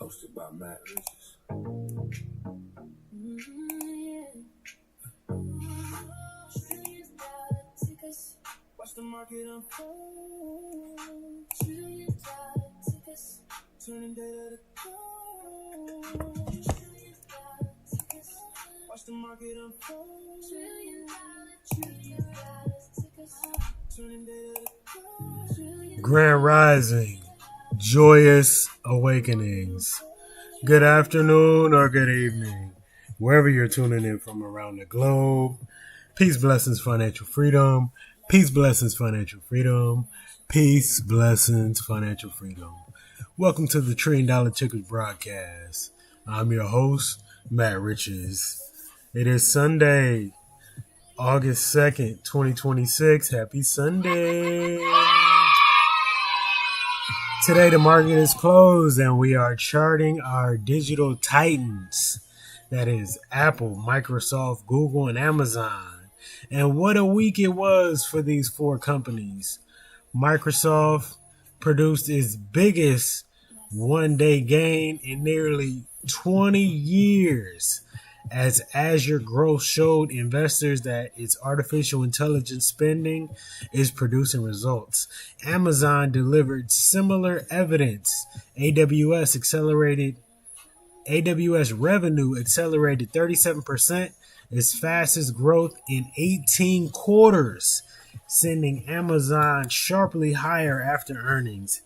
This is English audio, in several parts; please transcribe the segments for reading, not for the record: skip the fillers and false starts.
Hosted by Matt Riches. Watch the market unfold. $1 trillion tickets. Turning data to gold. $1 trillion tickets. Watch the market unfold. $1 trillion tickets. Turning data to gold. Grand Rising. Joyous awakenings. Good afternoon or good evening, wherever you're tuning in from around the globe. Peace, blessings, financial freedom. Peace, blessings, financial freedom. Peace, blessings, financial freedom. Welcome to the $1 Trillion Tickers broadcast. I'm your host, Matt Riches. It is Sunday, August 2nd, 2026. Happy Sunday. Today the market is closed and we are charting our digital titans. That is Apple, Microsoft, Google, and Amazon. And what a week it was for these four companies. Microsoft produced its biggest one-day gain in nearly 20 years as Azure growth showed investors that its artificial intelligence spending is producing results. Amazon delivered similar evidence. AWS revenue accelerated 37%, its fastest growth in 18 quarters, sending Amazon sharply higher after earnings.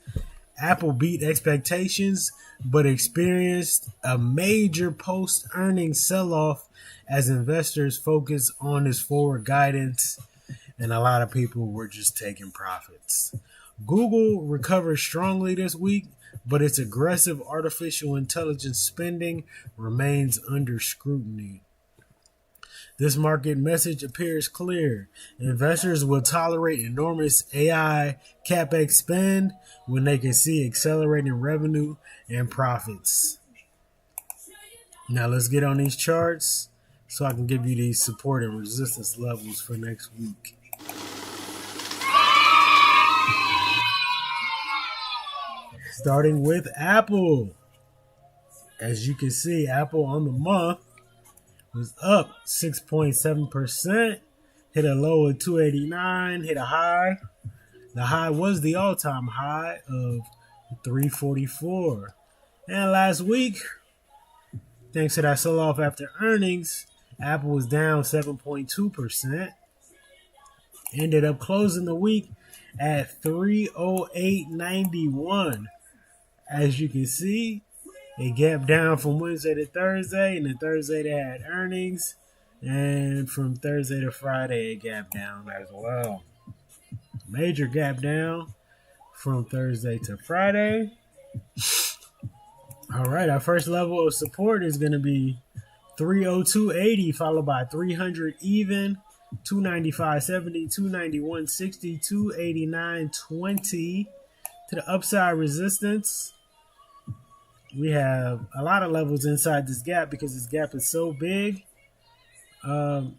Apple beat expectations, but experienced a major post-earnings sell-off as investors focused on its forward guidance, and a lot of people were just taking profits. Google recovered strongly this week, but its aggressive artificial intelligence spending remains under scrutiny. This market message appears clear. Investors will tolerate enormous AI CapEx spend when they can see accelerating revenue and profits. Now let's get on these charts so I can give you these support and resistance levels for next week. Starting with Apple. As you can see, Apple on the month was up 6.7%, hit a low of 289, hit a high. The high was the all-time high of 344. And last week, thanks to that sell-off after earnings, Apple was down 7.2%. Ended up closing the week at 308.91. As you can see, it gapped down from Wednesday to Thursday, and then Thursday they had earnings, and from Thursday to Friday it gapped down as well. Major gap down from Thursday to Friday. All right, our first level of support is going to be 302.80, followed by 300 even, 295.70, 291.60, 289.20. To the upside resistance, we have a lot of levels inside this gap because this gap is so big. To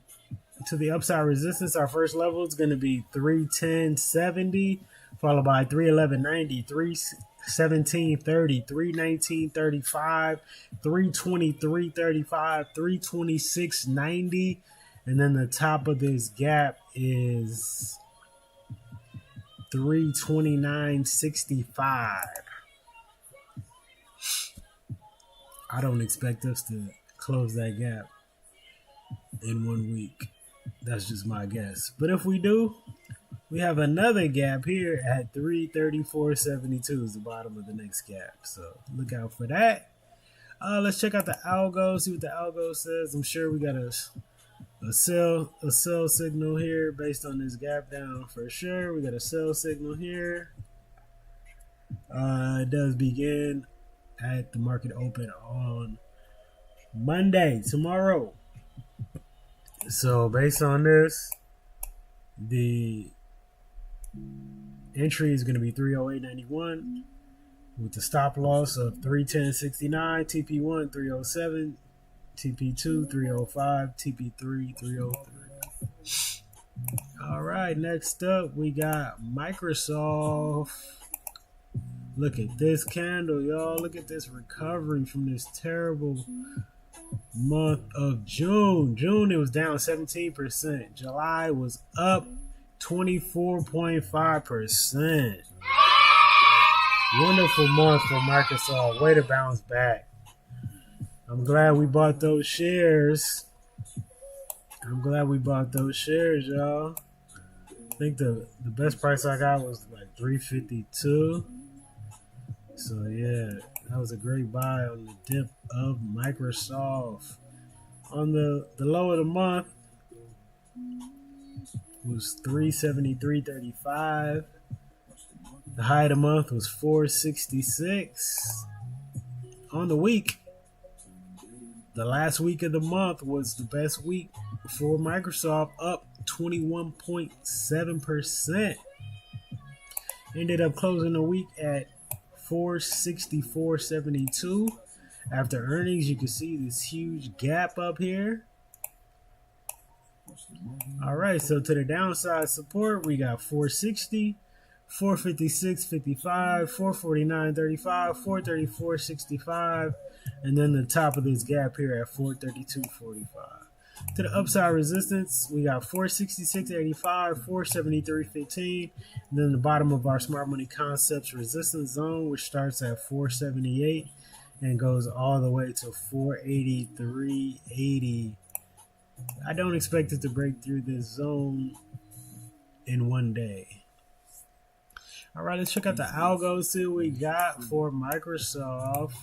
the upside resistance, our first level is going to be 310.70, followed by 311.90, 317.30, 319.35, 323.35, 326.90, and then the top of this gap is 329.65. I don't expect us to close that gap in 1 week. That's just my guess. But if we do, we have another gap here at 334.72 is the bottom of the next gap. So look out for that. Let's check out the algo, see what the algo says. I'm sure we got a sell signal here based on this gap down for sure. We got a sell signal here. It does begin at the market open on Monday, tomorrow. So based on this, the entry is going to be 308.91 with the stop loss of 310.69, TP1 307, TP2 305, TP3 303. All right, next up we got Microsoft. Look at this candle, y'all. Look at this recovery from this terrible month of June. June, it was down 17%. July was up 24.5%. Wonderful month for Microsoft. Way to bounce back. I'm glad we bought those shares. Y'all. I think the best price I got was like $352. So yeah, that was a great buy on the dip of Microsoft. On the low of the month was $373.35. The high of the month was $466. On the week, the last week of the month was the best week for Microsoft, up 21.7%. Ended up closing the week at $464.72. After earnings, you can see this huge gap up here. All right, so to the downside support, we got 460, 456.55, 449.35, 434.65, and then the top of this gap here at 432.45. To the upside resistance, we got 466.85, 473.15, and then the bottom of our smart money concepts resistance zone, which starts at 478 and goes all the way to 483.80. I don't expect it to break through this zone in one day. All right, let's check out the algo, see what we got for Microsoft.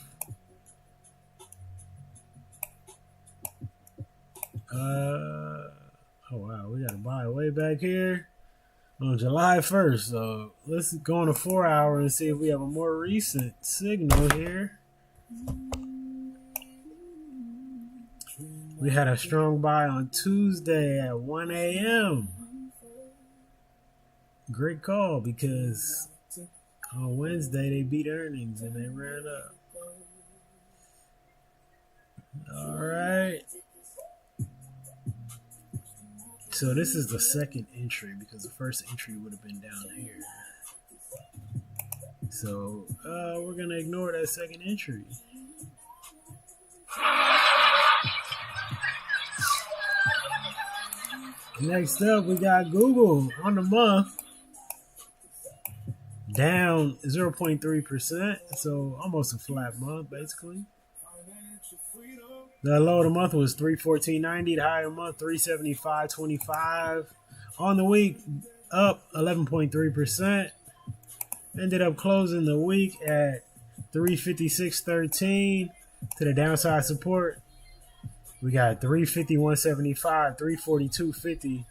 Oh wow, we got a buy way back here on July 1st. So let's go on a 4 hour and see if we have a more recent signal here. We had a strong buy on Tuesday at 1 a.m. Great call because on Wednesday they beat earnings and they ran up. All right. So this is the second entry because the first entry would have been down here. So we're going to ignore that second entry. Next up, we got Google on the month. Down 0.3%, so almost a flat month, basically. The low of the month was $314.90. The high of the month, $375.25. On the week, up 11.3%. Ended up closing the week at $356.13. To the downside support, we got $351.75, $342.50,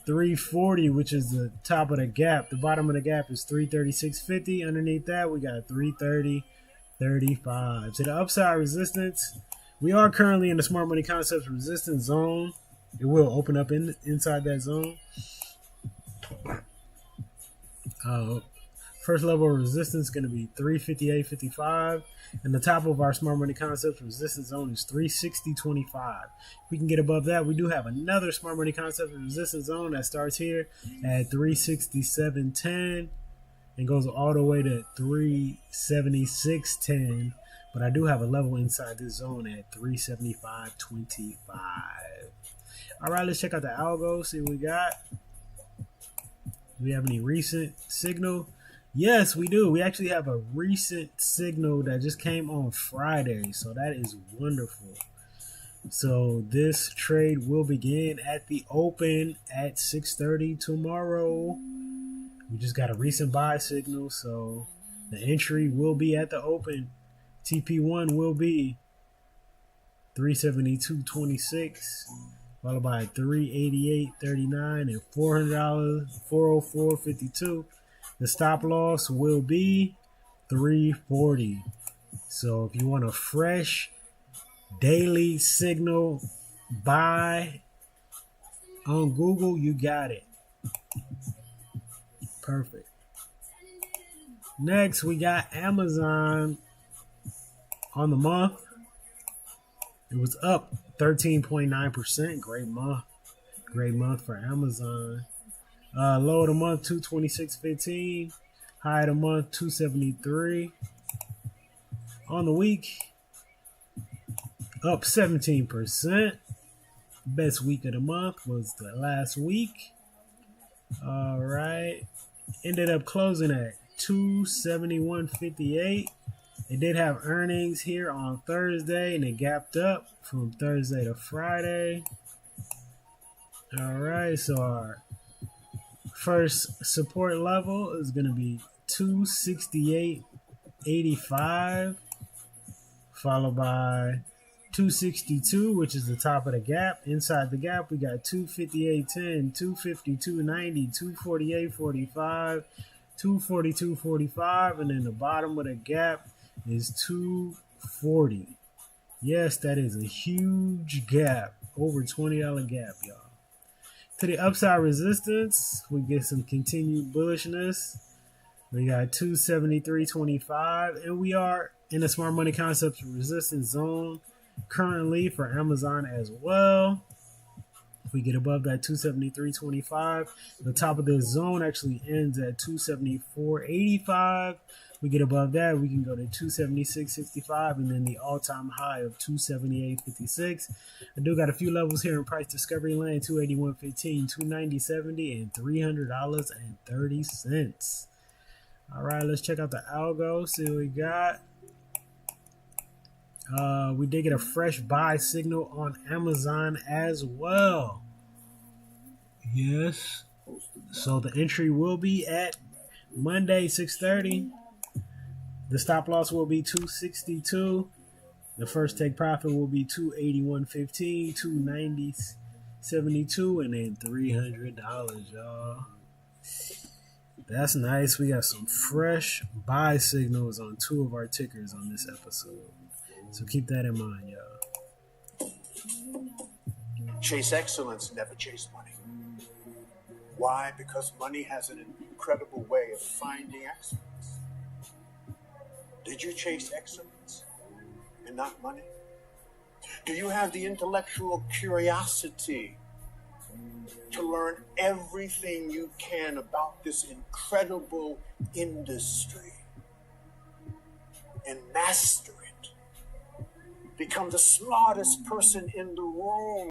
$340, which is the top of the gap. The bottom of the gap is $336.50. Underneath that, we got $330.35. To the upside resistance, we are currently in the Smart Money Concepts resistance zone. It will open up inside that zone. First level of resistance is going to be $358.55. And the top of our Smart Money Concepts resistance zone is $360.25. If we can get above that, we do have another Smart Money Concepts resistance zone that starts here at $367.10 and goes all the way to $376.10. But I do have a level inside this zone at $375.25. All right, let's check out the algo, see what we got. Do we have any recent signal? Yes, we do. We actually have a recent signal that just came on Friday, so that is wonderful. So this trade will begin at the open at 6:30 tomorrow. We just got a recent buy signal, so the entry will be at the open. TP1 will be $372.26, followed by $388.39 and $400, $404.52. The stop loss will be $340. So if you want a fresh daily signal buy on Google, you got it. Perfect. Next, we got Amazon on the month. It was up 13.9%. Great month. Great month for Amazon. Low of the month, $226.15. High of the month, 273. On the week, up 17%. Best week of the month was the last week. All right. Ended up closing at 271.58. It did have earnings here on Thursday, and it gapped up from Thursday to Friday. All right, so our first support level is going to be 268.85, followed by 262, which is the top of the gap. Inside the gap, we got 258.10, 252.90, 248.45, 242.45, and then the bottom of the gap is 240. Yes, that is a huge gap, over $20 gap, y'all. To the upside resistance, we get some continued bullishness. We got 273.25, and we are in the Smart Money Concepts resistance zone currently for Amazon as well. If we get above that 273.25, the top of the zone actually ends at 274.85. We get above that, we can go to 276.65, and then the all-time high of 278.56. I do got a few levels here in price discovery land: 281.15, 290.70, and $300.30. All right, let's check out the algo, see what we got. We did get a fresh buy signal on Amazon as well. Yes. So the entry will be at Monday, 6:30. The stop loss will be 262. The first take profit will be 281.15, 290.72, and then $300, y'all. That's nice. We got some fresh buy signals on two of our tickers on this episode. So keep that in mind, y'all. Chase excellence, never chase money. Why? Because money has an incredible way of finding excellence. Did you chase excellence and not money? Do you have the intellectual curiosity to learn everything you can about this incredible industry and master it? Become the smartest person in the room.